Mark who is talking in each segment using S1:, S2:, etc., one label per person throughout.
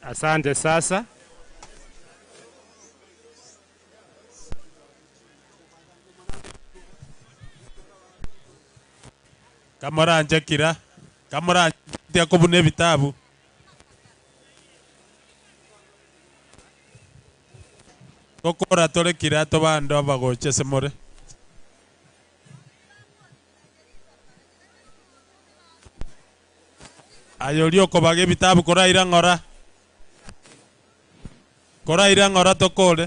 S1: Asante sasa.
S2: Kamora njakira. Kamora ntia kubune vitabu. Kokora tole kira to bando abagoche semore. Ayolio kobage vitabu kora irangora. Kora irangora tokole.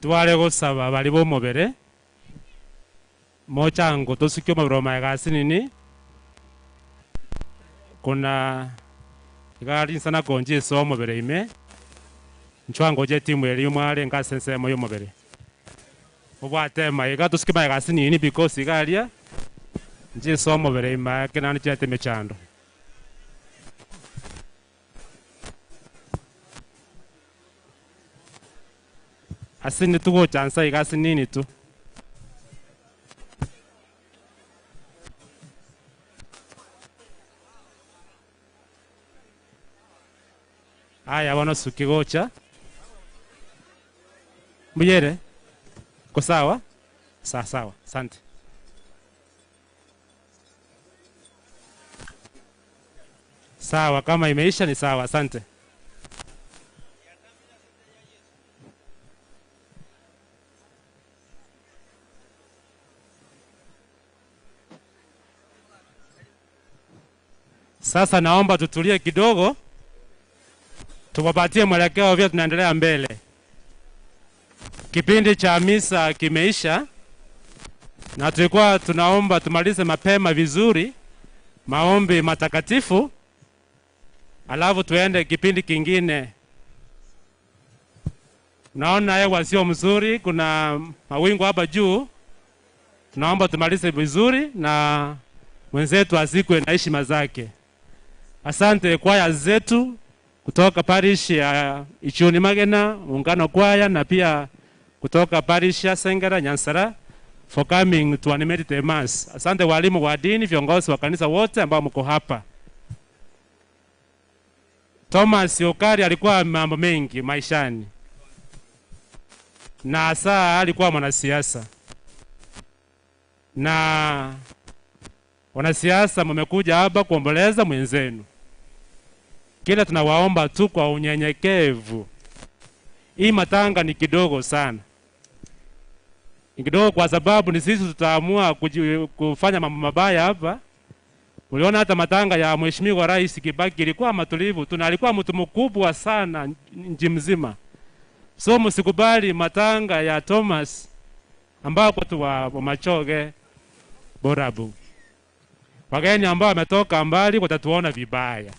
S1: Tuwale gusaba bali bomobere mochango tosikyo mabroma ya gasinini kuna gari sana konje so mobere ime nchwango je timu eri mwale ngasense moyo mobere obwate mayiga tosikima ya gasinini because igalia nje so mobere ime kenani chete mechando asini tuko chansa igasi nini tu aya wana sukigocha muyere ko sawa sawa asante sawa kama imeisha ni sawa asante Sasa naomba tutulie kidogo, tuwapatie mwelekeo vile tunaendelea mbele. Kipindi cha misa kimeisha na tulikuwa tunaomba tumalize mapema vizuri maombi matakatifu, alafu tuende kipindi kingine. Naona hewa sio mzuri, kuna mawingu hapa juu. Tunaomba tumalize vizuri na mwenzetu azikwe na heshima zake. Asante kwaya zetu kutoka parish ya Ichuni Magena, Muungano kwaya na pia kutoka parish ya Senge Nyansara for coming to animate the mass. Asante walimu wa dini, viongozi wa kanisa wote ambao mko hapa. Thomas Yokari alikuwa mambo mengi maishani. Na saa alikuwa mwanasiasa. Na wanasiasa mmekuja hapa kuomboleza mwenzenu. Kila tunawaomba tu kwa unyenyekevu hii matanga ni kidogo sana. Ni kidogo kwa sababu ni sisi tutaamua kufanya mambo mabaya hapa. Uliona hata matanga ya Mheshimiwa Rais Kibaki ilikuwa matulivu, alikuwa mtu mkubwa sana nchi mzima. So msikubali matanga ya Thomas ambao watu wa Machoge Borabu. Wageni ambao wametoka mbali watatuona vibaya.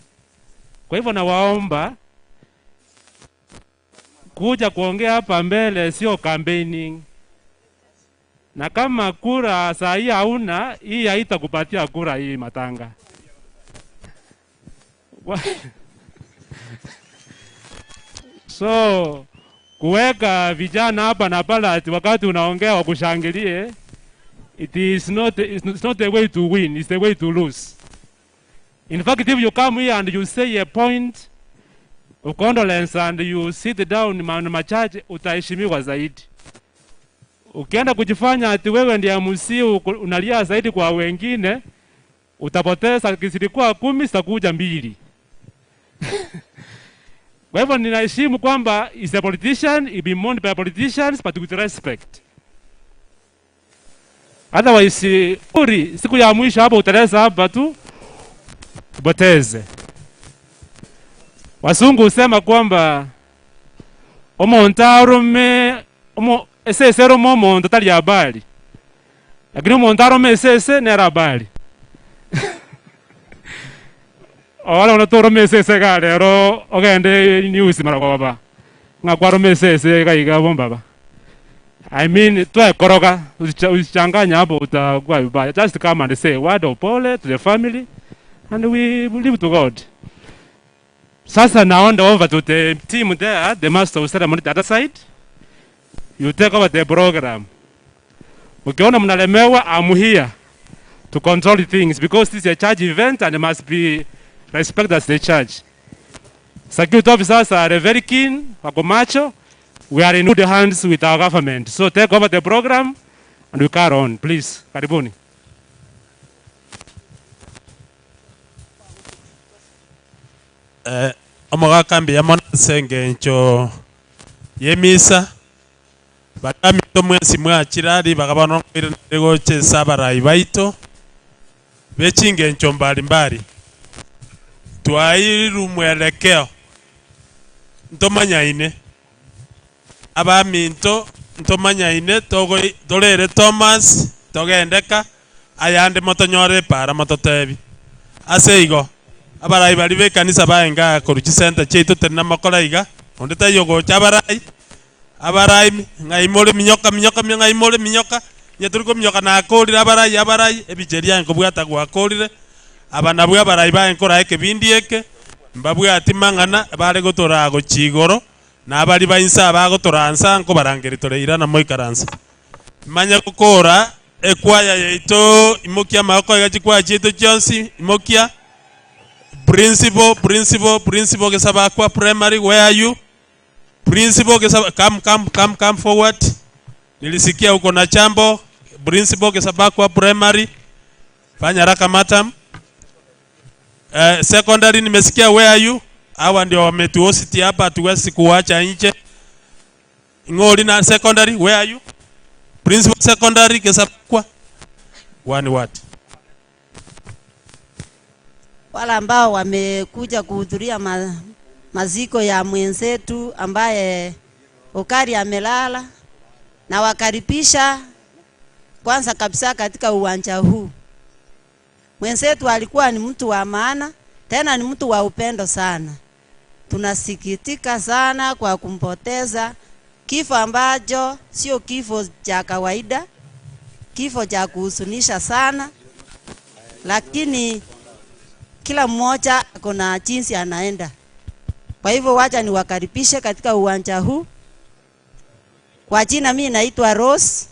S1: Kwa hivyo nawaomba kuja kuongea hapa mbele sio campaigning. Na kama kura saa hii hauna, hii haitakupatia kura hii matanga. So kuweka vijana hapa na pala ati wakati unaongea wakushangilie, it's not the way to win, it's the way to lose. In fact, if you come here and you say a point of condolence and you sit down machache, utaheshimiwa zaidi. Ukienda kujifanya ati wewe ndiye MC unalia zaidi kwa wengine, utapoteza. Kisilikuwa 10 sitakuja 2. Kwa hivyo ninaheshimu kwamba is a politician, he be mourned by politicians, but with respect. Otherwise, siku ya mwisho hapa uteleza hapa tu, uboteze. Wasungu husema kwamba omontarume esesero momo ndatali habari. Lakini omontarume esese nera habari. Wala unatoro mesese galero ogende news mara kwa baba. Ngakwaro mesese kaiga bomba baba. I mean, koroga usichanganya hapo utakuwa vibaya. Just come and say word of pole to the family and we believe to God. Sasa naonda over to the team there, the master of ceremony the other side. You take over the program. Ukiona mnalemewa, I'm here to control things because this is a church event and it must be respected as the church. Security officers are very keen, wako macho. We are in good hands with our government. So take over the program and we carry on. Please, karibuni.
S2: Omogakambi ya mona Senge ncho yemisa bakami to mwesi mwachirari bakabano kwirego che sabarayi baito bechinge ncho mbali twairu mwelekeo ntomanyaine abaminto ntomanyaine togo dolere Thomas togendeka ayande motonyore para mototebi aseigo abarayi bali be kanisa baenga koruchi center cheito tena makolaiga ondeta yogo chabarayi abarayi ngaimole minyoka ngaimole minyoka yeturiko minyoka na akolira abarayi ebijeria nkobwata gwa akolire abana bwa abarayi baenkora ekebindi eke mbabwe atimangana bale gotora go chigoro na abali bainsa bagotoransa nko barangeritore na moikaransa manya gukora ekwaya yeito imokia mako yachikwa chito chonsi imokia principal kesaba kwa primary, where are you? Principal kesaba come forward. Nilisikia uko na chambo. Principal kesaba kwa primary, fanya haraka madam. Secondary nimesikia, where are you? Hawa ndio wametuositi hapa, tuwezi kuacha nje. Ngoli na secondary, where are you? Principal secondary kesaba kwa one word.
S3: Wala ambao wamekuja kuhudhuria maziko ya mwenzetu ambaye Okari amelala, na wakaribisha kwanza kabisa katika uwanja huu. Mwenzetu alikuwa ni mtu wa maana, tena ni mtu wa upendo sana. Tunasikitika sana kwa kumpoteza, kifo ambacho sio kifo cha kawaida, kifo cha kuhuzunisha sana, lakini kila mmoja kuna jinsi anaenda. Kwa hivyo wacha niwakaribishe katika uwanja huu. Kwa jina mimi naitwa Rose.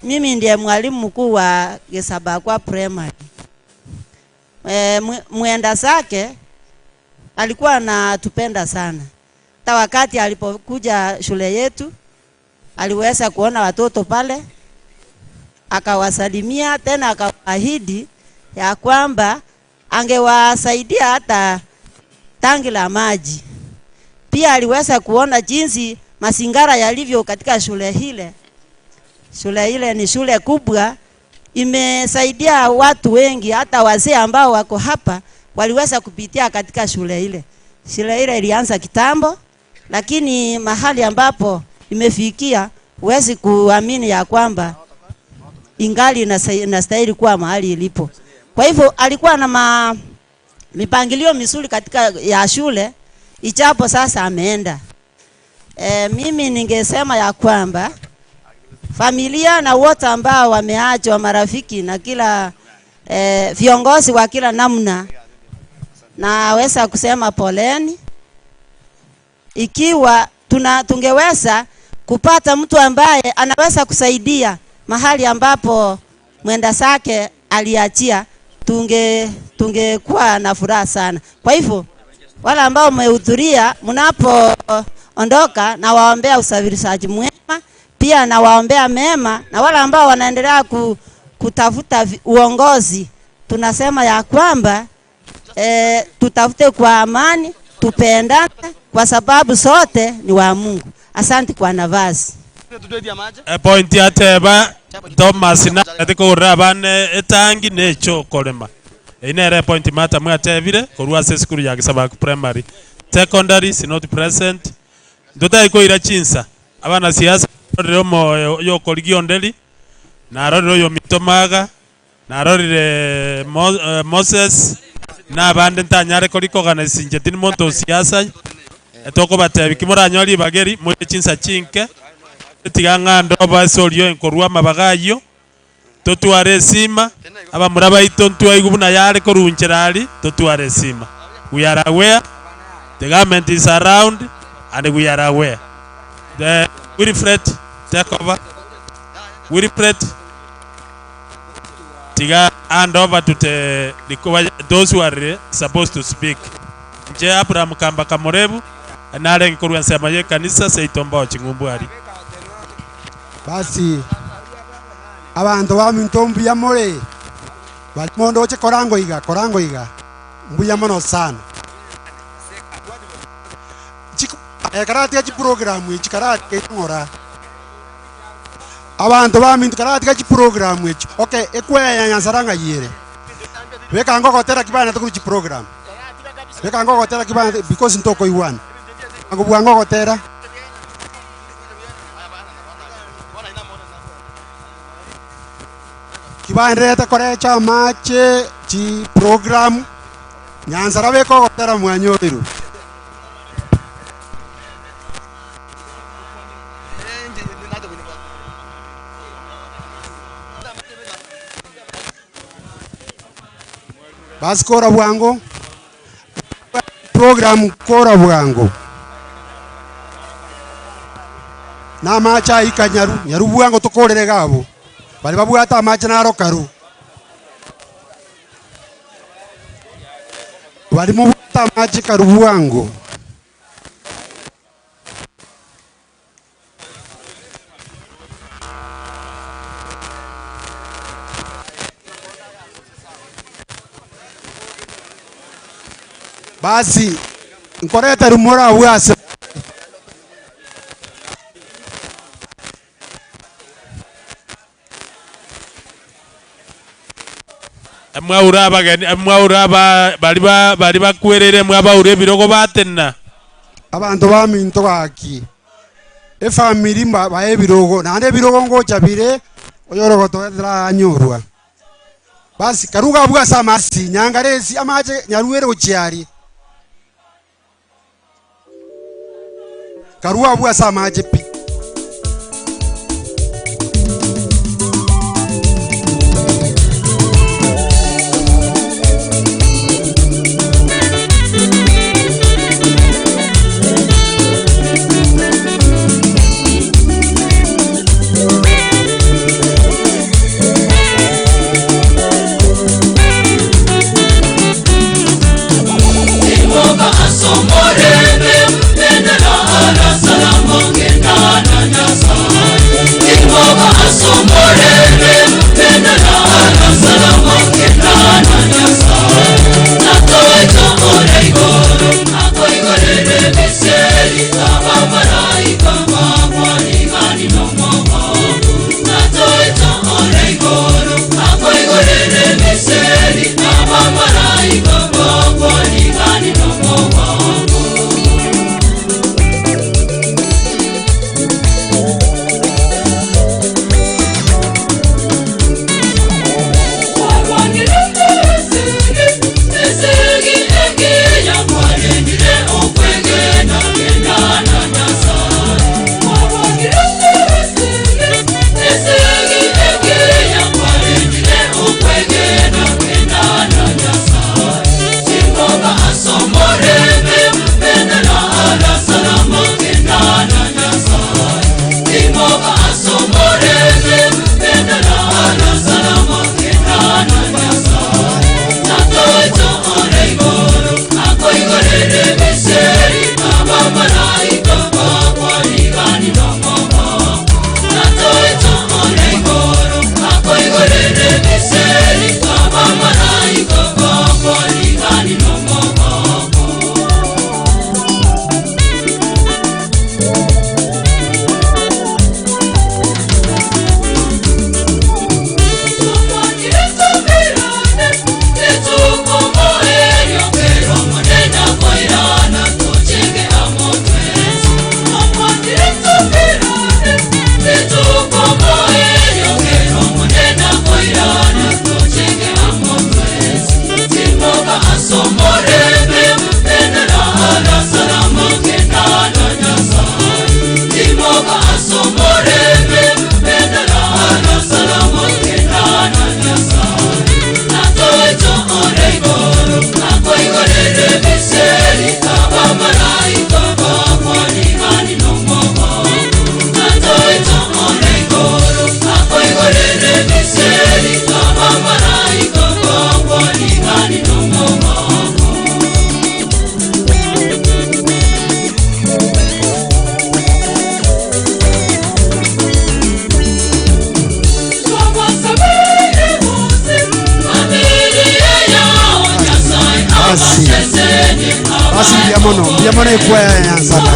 S3: Mimi ndiye mwalimu mkuu wa Gesabakwa Primary. Mwenda zake alikuwa anatupenda sana. Hata wakati alipokuja shule yetu aliweza kuona watoto pale, akawasalimia, tena akaahidi ya kwamba angewasaidia hata tangi la maji. pia aliweza kuona jinsi mazingara yalivyo katika shule hile. Shule ile ni shule kubwa, imesaidia watu wengi, hata wazee ambao wako hapa waliweza kupitia katika shule ile. Shule ile ilianza kitambo, lakini mahali ambapo imefikia huwezi kuamini ya kwamba ingali inastahili kuwa mahali ilipo. Kwa hivyo alikuwa na mipangilio mizuri katika ya shule, ijapo sasa ameenda. Mimi ningesema ya kwamba familia na wote ambao wameachwa, marafiki na kila viongozi wa kila namna, naweza kusema poleni. Ikiwa tungeweza kupata mtu ambaye anaweza kusaidia mahali ambapo mwenda zake aliachia, tungekuwa na furaha sana. Kwa hivyo wale ambao mmehudhuria, mnapoondoka na waombea usafirishaji mwema, pia na waombea mema, na wale ambao wanaendelea kutafuta uongozi, tunasema ya kwamba tutafute kwa amani, tupendane, kwa sababu sote ni wa Mungu. Asante kwa nafasi.
S2: Point ya teba Thomas na atiko rabane etangi necho kolema. Inere point mata mwatebire korwa sekuru ya gisaba primary. Secondary is not present. Ndota iko ira chinsa. Abana siasa romo yo koligio ndeli. Na roro yo mitomaga. Na rorire Moses na bande ntanyare koliko ganesi njetini monto siasa. Etoko batebi kimoranyoli bageri mu chinsa chinke. Tiganga ndoba solio enkorwa mabagayo totware sima aba muraba itontwa igubuna yale koruncherali totware sima. We are aware the government is around and we are aware. The Wilfred take over. Wilfred tiga hand over to those who are supposed to speak. Je Abraham Kamba Kamorebu anale nkorwa nsema ye kanisa seitomba chingumbuari.
S4: Basi abantu ba mintombu ya more bali mondo oche korango iga mbuya mono sana karate ya program ichi karate ngora abantu ba mintu karate ya program ichi okay ekwaya nyansaranga yire weka ngoko tera kibana to ku program weka ngoko tera kibana because ntoko iwan ngobwa ngoko tera kibandreta korecha mache chi program nyansara beko gotera mwanyoiru basi kora bwango program kora bwango na macha ikanyaru bwango tukorere gabo bali babu ata macha naro karu bali mu ata macha karu bwango basi nkoreta rumora wase
S2: mwauraba bali bakwerere mwabaure birogo batenna
S4: abantu baminto baki family bae birogo nande birogo ngocha bire oyorogo toedra nyorwa basi karuga bwa samasi nyangaresi amaje nyaruere uchiari karuga bwa samaje pi
S5: Somore,
S4: basi mbiamono ikuwa ya Nyansara.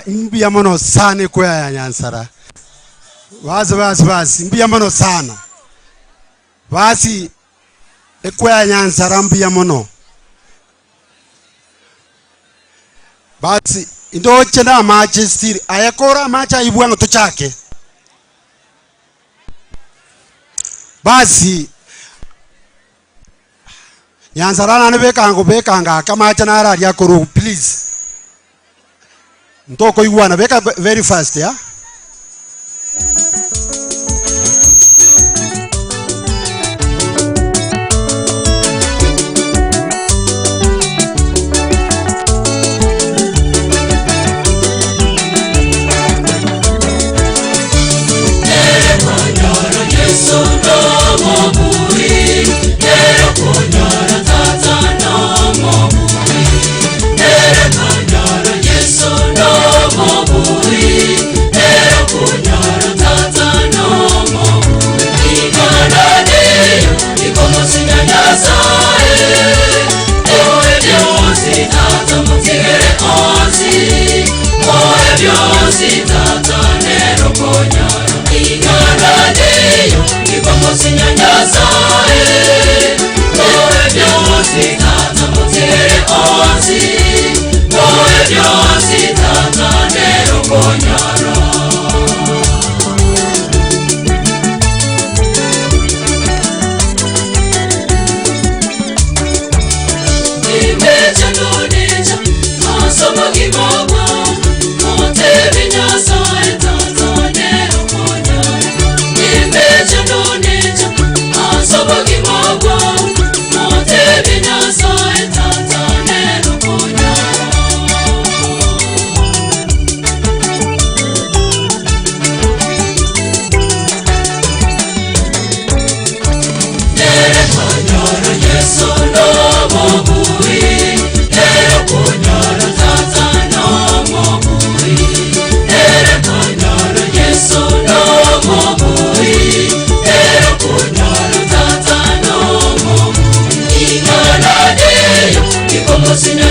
S4: Mbiamono sana ikuwa ya Nyansara. Basi mbiamono sana. Basi ikuwa ya Nyansara mbiamono. Basi ndo chenda machi stiri ayakora macha ibuanga tuchake. Basi Nyansara bekanga kama acha na rari yakoro please. Ntoko iwana beka very fast ya.
S5: Sing